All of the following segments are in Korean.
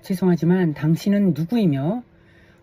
죄송하지만 당신은 누구이며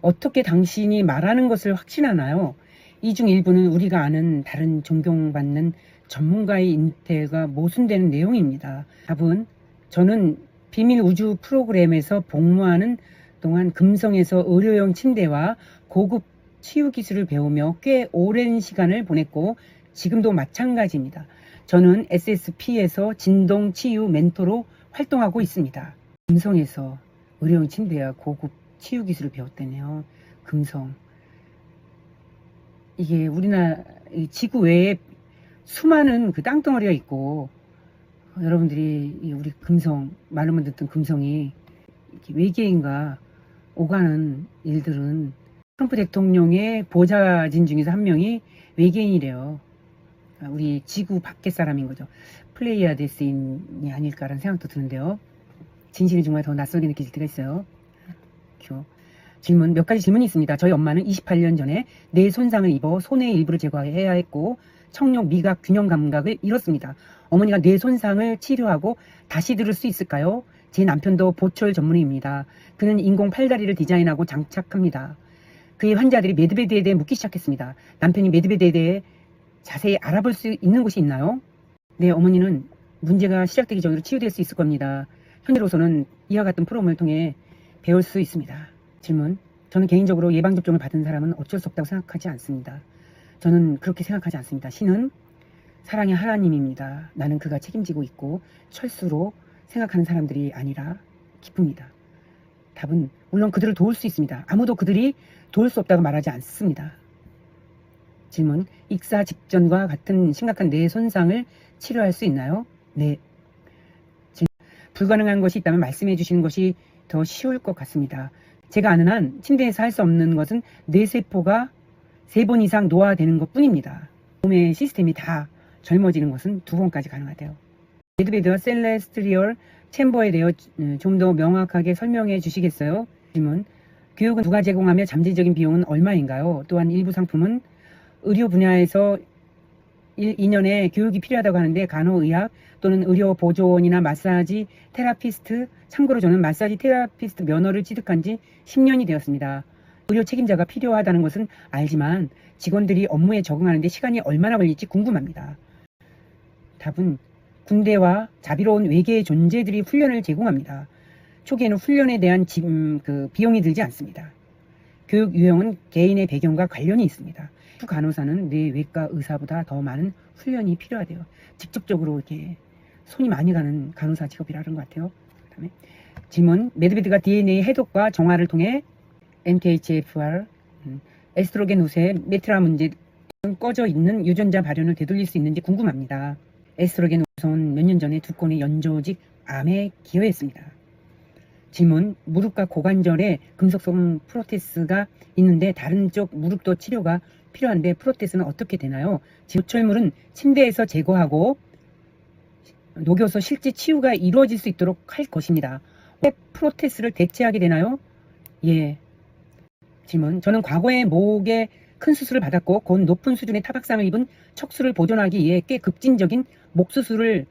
어떻게 당신이 말하는 것을 확신하나요? 이 중 일부는 우리가 아는 다른 존경받는 전문가의 인태가 모순되는 내용입니다. 답은 저는 비밀 우주 프로그램에서 복무하는 동안 금성에서 의료용 침대와 고급 치유 기술을 배우며 꽤 오랜 시간을 보냈고 지금도 마찬가지입니다. 저는 SSP에서 진동 치유 멘토로 활동하고 있습니다. 금성에서 의료용 침대와 고급 치유 기술을 배웠다네요. 금성. 이게 우리나라 지구 외에 수많은 그 땅덩어리가 있고 여러분들이 우리 금성 말로만 듣던 금성이 외계인과 오가는 일들은 트럼프 대통령의 보좌진 중에서 한 명이 외계인이래요. 우리 지구 밖의 사람인 거죠. 플레이아데스인이 아닐까라는 생각도 드는데요. 진실이 정말 더 낯설게 느껴질 때가 있어요. 질문, 몇 가지 질문이 있습니다. 저희 엄마는 28년 전에 뇌 손상을 입어 손의 일부를 제거해야 했고 청력, 미각, 균형 감각을 잃었습니다. 어머니가 뇌 손상을 치료하고 다시 들을 수 있을까요? 제 남편도 보철 전문의입니다. 그는 인공 팔다리를 디자인하고 장착합니다. 그의 환자들이 매드베드에 대해 묻기 시작했습니다. 남편이 매드베드에 대해 자세히 알아볼 수 있는 곳이 있나요? 네, 어머니는 문제가 시작되기 전으로 치유될 수 있을 겁니다. 현재로서는 이와 같은 프로그램을 통해 배울 수 있습니다. 질문, 저는 개인적으로 예방접종을 받은 사람은 어쩔 수 없다고 생각하지 않습니다. 저는 그렇게 생각하지 않습니다. 신은 사랑의 하나님입니다. 나는 그가 책임지고 있고 철수로 생각하는 사람들이 아니라 기쁩니다. 답은 물론 그들을 도울 수 있습니다. 아무도 그들이 도울 수 없다고 말하지 않습니다. 질문, 익사 직전과 같은 심각한 뇌 손상을 치료할 수 있나요? 네. 질문, 불가능한 것이 있다면 말씀해 주시는 것이 더 쉬울 것 같습니다. 제가 아는 한 침대에서 할 수 없는 것은 뇌세포가 3번 이상 노화되는 것 뿐입니다. 몸의 시스템이 다 젊어지는 것은 2번까지 가능하대요. 매드베드와 셀레스트리얼 챔버에 대해 좀 더 명확하게 설명해 주시겠어요? 질문, 교육은 누가 제공하며 잠재적인 비용은 얼마인가요? 또한 일부 상품은 의료 분야에서 2년의 교육이 필요하다고 하는데 간호의학 또는 의료보조원이나 마사지 테라피스트, 참고로 저는 마사지 테라피스트 면허를 취득한 지 10년이 되었습니다. 의료 책임자가 필요하다는 것은 알지만 직원들이 업무에 적응하는데 시간이 얼마나 걸릴지 궁금합니다. 답은 군대와 자비로운 외계의 존재들이 훈련을 제공합니다. 초기에는 훈련에 대한 비용이 들지 않습니다. 교육 유형은 개인의 배경과 관련이 있습니다. 간호사는 뇌외과 의사보다 더 많은 훈련이 필요하대요. 직접적으로 이렇게 손이 많이 가는 간호사 직업이라는 것 같아요. 그다음에 질문, 매드베드가 DNA 해독과 정화를 통해 MTHFR, 에스트로겐 우세, 메트라 문제 등 꺼져 있는 유전자 발현을 되돌릴 수 있는지 궁금합니다. 에스트로겐 우선은 몇 년 전에 2건의 연조직 암에 기여했습니다. 질문, 무릎과 고관절에 금속성 프로테스가 있는데 다른 쪽 무릎도 치료가 필요한데 프로테스는 어떻게 되나요? 보철물은 침대에서 제거하고 녹여서 실제 치유가 이루어질 수 있도록 할 것입니다. 왜 프로테스를 대체하게 되나요? 예. 질문, 저는 과거에 목에 큰 수술을 받았고 곧 높은 수준의 타박상을 입은 척수를 보존하기 위해 꽤 급진적인 목 수술을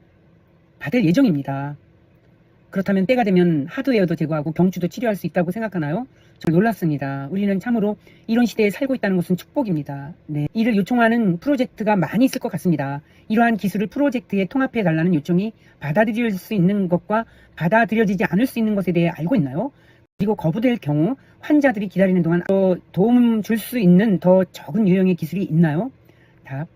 받을 예정입니다. 그렇다면 때가 되면 하드웨어도 제거하고 경추도 치료할 수 있다고 생각하나요? 저 놀랐습니다. 우리는 참으로 이런 시대에 살고 있다는 것은 축복입니다. 네, 이를 요청하는 프로젝트가 많이 있을 것 같습니다. 이러한 기술을 프로젝트에 통합해 달라는 요청이 받아들일 수 있는 것과 받아들여지지 않을 수 있는 것에 대해 알고 있나요? 그리고 거부될 경우 환자들이 기다리는 동안 도움 줄 수 있는 더 적은 유형의 기술이 있나요? 답,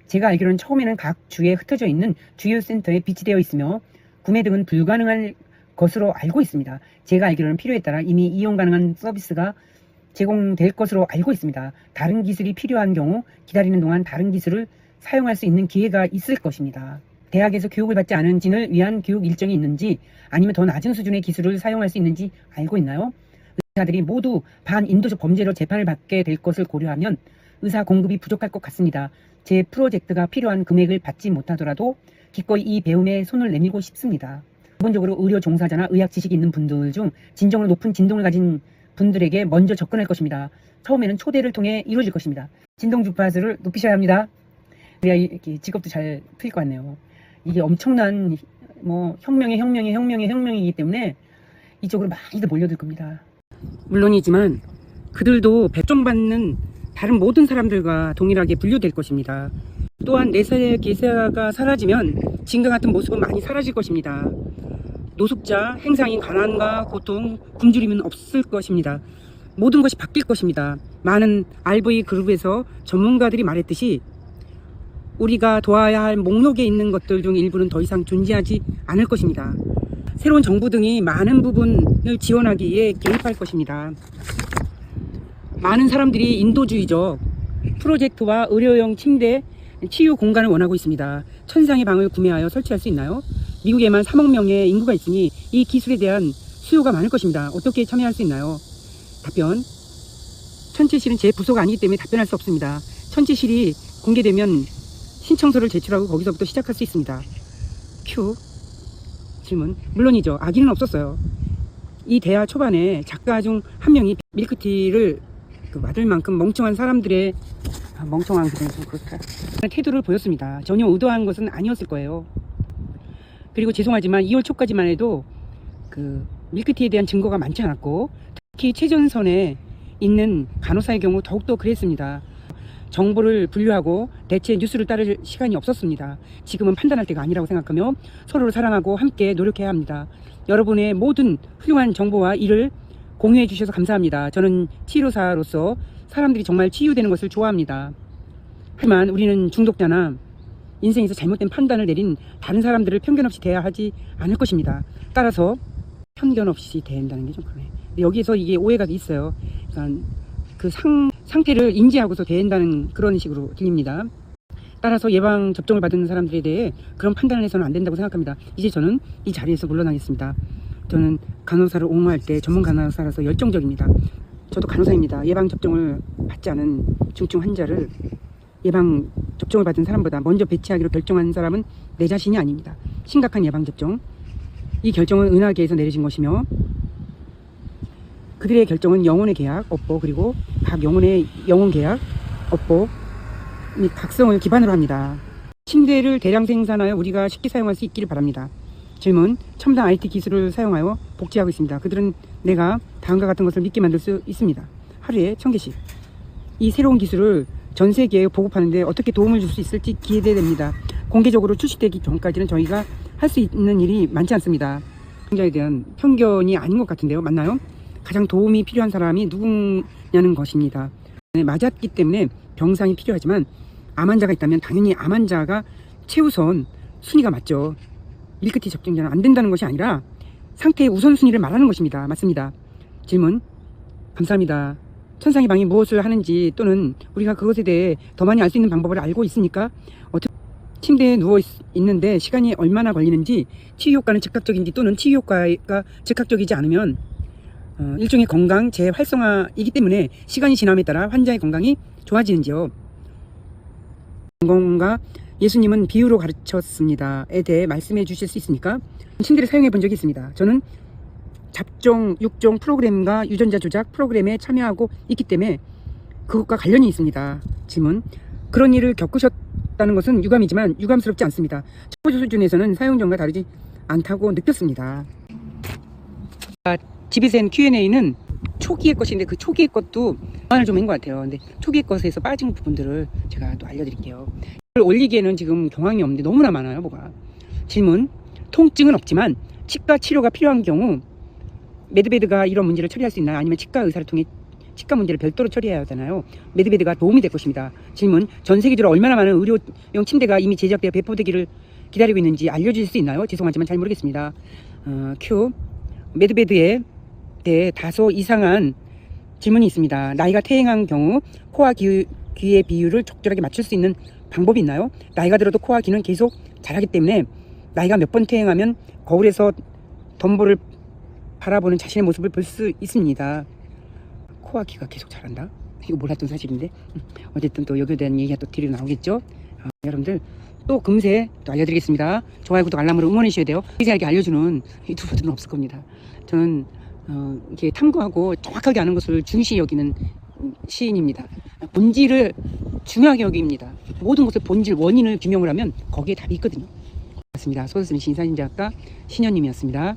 제가 알기로는 처음에는 각 주에 흩어져 있는 주요 센터에 비치되어 있으며 구매 등은 불가능한 것으로 알고 있습니다. 제가 알기로는 필요에 따라 이미 이용 가능한 서비스가 제공될 것으로 알고 있습니다. 다른 기술이 필요한 경우 기다리는 동안 다른 기술을 사용할 수 있는 기회가 있을 것입니다. 대학에서 교육을 받지 않은 진을 위한 교육 일정이 있는지 아니면 더 낮은 수준의 기술을 사용할 수 있는지 알고 있나요? 의사들이 모두 반인도적 범죄로 재판을 받게 될 것을 고려하면 의사 공급이 부족할 것 같습니다. 제 프로젝트가 필요한 금액을 받지 못하더라도 기꺼이 이 배움에 손을 내밀고 싶습니다. 기본적으로 의료 종사자나 의학 지식이 있는 분들 중 진정으로 높은 진동을 가진 분들에게 먼저 접근할 것입니다. 처음에는 초대를 통해 이루어질 것입니다. 진동 주파수를 높이셔야 합니다. 그래야 이렇게 직업도 잘 풀릴 것 같네요. 이게 엄청난 혁명이기 때문에 이쪽으로 많이들 몰려들 겁니다. 물론이지만 그들도 배정받는 다른 모든 사람들과 동일하게 분류될 것입니다. 또한 내세의 기세가 사라지면 지금과 같은 모습은 많이 사라질 것입니다. 노숙자, 행상인 가난과 고통, 굶주림은 없을 것입니다. 모든 것이 바뀔 것입니다. 많은 RV 그룹에서 전문가들이 말했듯이 우리가 도와야 할 목록에 있는 것들 중 일부는 더 이상 존재하지 않을 것입니다. 새로운 정부 등이 많은 부분을 지원하기 위해 개입할 것입니다. 많은 사람들이 인도주의적 프로젝트와 의료용 침대, 치유 공간을 원하고 있습니다. 천상의 방을 구매하여 설치할 수 있나요? 미국에만 3억 명의 인구가 있으니 이 기술에 대한 수요가 많을 것입니다. 어떻게 참여할 수 있나요? 답변. 천체실은 제 부서가 아니기 때문에 답변할 수 없습니다. 천체실이 공개되면 신청서를 제출하고 거기서부터 시작할 수 있습니다. 큐. 질문. 물론이죠. 악의는 없었어요. 이 대화 초반에 작가 중 한 명이 밀크티를 맞을 만큼 멍청한 사람들의 멍청한 그런 좀 그렇다 태도를 보였습니다. 전혀 의도한 것은 아니었을 거예요. 그리고 죄송하지만 2월 초까지만 해도 그 밀크티에 대한 증거가 많지 않았고 특히 최전선에 있는 간호사의 경우 더욱더 그랬습니다. 정보를 분류하고 대체 뉴스를 따를 시간이 없었습니다. 지금은 판단할 때가 아니라고 생각하며 서로를 사랑하고 함께 노력해야 합니다. 여러분의 모든 훌륭한 정보와 일을 공유해 주셔서 감사합니다. 저는 치료사로서 사람들이 정말 치유되는 것을 좋아합니다. 하지만 우리는 중독자나 인생에서 잘못된 판단을 내린 다른 사람들을 편견 없이 대하지 않을 것입니다. 따라서 편견 없이 대한다는 게 좀 그러네. 여기에서 이게 오해가 있어요. 그러니까 그 상태를 인지하고서 대한다는 그런 식으로 들립니다. 따라서 예방 접종을 받은 사람들에 대해 그런 판단을 해서는 안 된다고 생각합니다. 이제 저는 이 자리에서 물러나겠습니다. 저는 간호사를 옹호할 때 전문 간호사라서 열정적입니다. 저도 간호사입니다. 예방 접종을 받지 않은 중증 환자를 예방 접종을 받은 사람보다 먼저 배치하기로 결정한 사람은 내 자신이 아닙니다. 심각한 예방 접종. 이 결정은 은하계에서 내려진 것이며 그들의 결정은 영혼의 계약, 업보, 그리고 각 영혼의 영혼 계약, 업보 및 각성을 기반으로 합니다. 침대를 대량 생산하여 우리가 쉽게 사용할 수 있기를 바랍니다. 질문. 첨단 IT 기술을 사용하여 복제하고 있습니다. 그들은 내가 다음과 같은 것을 믿게 만들 수 있습니다. 하루에 1000개씩. 이 새로운 기술을 전 세계에 보급하는데 어떻게 도움을 줄 수 있을지 기대됩니다. 공개적으로 출시되기 전까지는 저희가 할 수 있는 일이 많지 않습니다. 환자에 대한 편견이 아닌 것 같은데요. 맞나요? 가장 도움이 필요한 사람이 누구냐는 것입니다. 맞았기 때문에 병상이 필요하지만 암 환자가 있다면 당연히 암 환자가 최우선 순위가 맞죠. 밀크티 접종자는 안 된다는 것이 아니라 상태의 우선순위를 말하는 것입니다. 맞습니다. 질문. 감사합니다. 천상의 방이 무엇을 하는지 또는 우리가 그것에 대해 더 많이 알 수 있는 방법을 알고 있으니까 어떻게 침대에 누워 있는데 시간이 얼마나 걸리는지, 치유 효과는 즉각적인지 또는 치유 효과가 즉각적이지 않으면 일종의 건강 재활성화이기 때문에 시간이 지남에 따라 환자의 건강이 좋아지는지요. 건강과 예수님은 비유로 가르쳤습니다에 대해 말씀해 주실 수 있습니까? 침대를 사용해 본 적이 있습니다. 저는 잡종 6종 프로그램과 유전자 조작 프로그램에 참여하고 있기 때문에 그것과 관련이 있습니다. 질문. 그런 일을 겪으셨다는 것은 유감이지만 유감스럽지 않습니다. 첫 번째 수준에서는 사용 전과 다르지 않다고 느꼈습니다. 집에서 한 Q&A는 초기의 것인데 그 초기의 것도 보완을 좀 한 것 같아요. 근데 초기의 것에서 빠진 부분들을 제가 또 알려드릴게요. 이걸 올리기에는 지금 경황이 없는데 너무나 많아요. 뭐가. 질문. 통증은 없지만 치과 치료가 필요한 경우 메드베드가 이런 문제를 처리할 수 있나요? 아니면 치과 의사를 통해 치과 문제를 별도로 처리해야 하잖아요. 메드베드가 도움이 될 것입니다. 질문. 전 세계적으로 얼마나 많은 의료용 침대가 이미 제작되어 배포되기를 기다리고 있는지 알려주실 수 있나요? 죄송하지만 잘 모르겠습니다. 큐. 메드베드에 대해 다소 이상한 질문이 있습니다. 나이가 퇴행한 경우 코와 귀의 비율을 적절하게 맞출 수 있는 방법이 있나요? 나이가 들어도 코와 귀는 계속 자라기 때문에 나이가 몇 번 퇴행하면 거울에서 덤보를 바라보는 자신의 모습을 볼 수 있습니다. 코와 귀가 계속 자란다? 이거 몰랐던 사실인데 어쨌든 또 여기에 대한 얘기가 또 뒤로 나오겠죠. 여러분들 또 금세 또 알려드리겠습니다. 좋아요, 구독, 알람으로 응원해 주셔야 돼요. 자세하게 알려주는 유튜버들은 없을 겁니다. 저는 이렇게 탐구하고 정확하게 아는 것을 중시 여기는 시인입니다. 본질을 중요하게 여깁니다. 모든 것의 본질, 원인을 규명을 하면 거기에 답이 있거든요. 맞습니다. 소설쓰는 시인 사진작가 신현님이었습니다.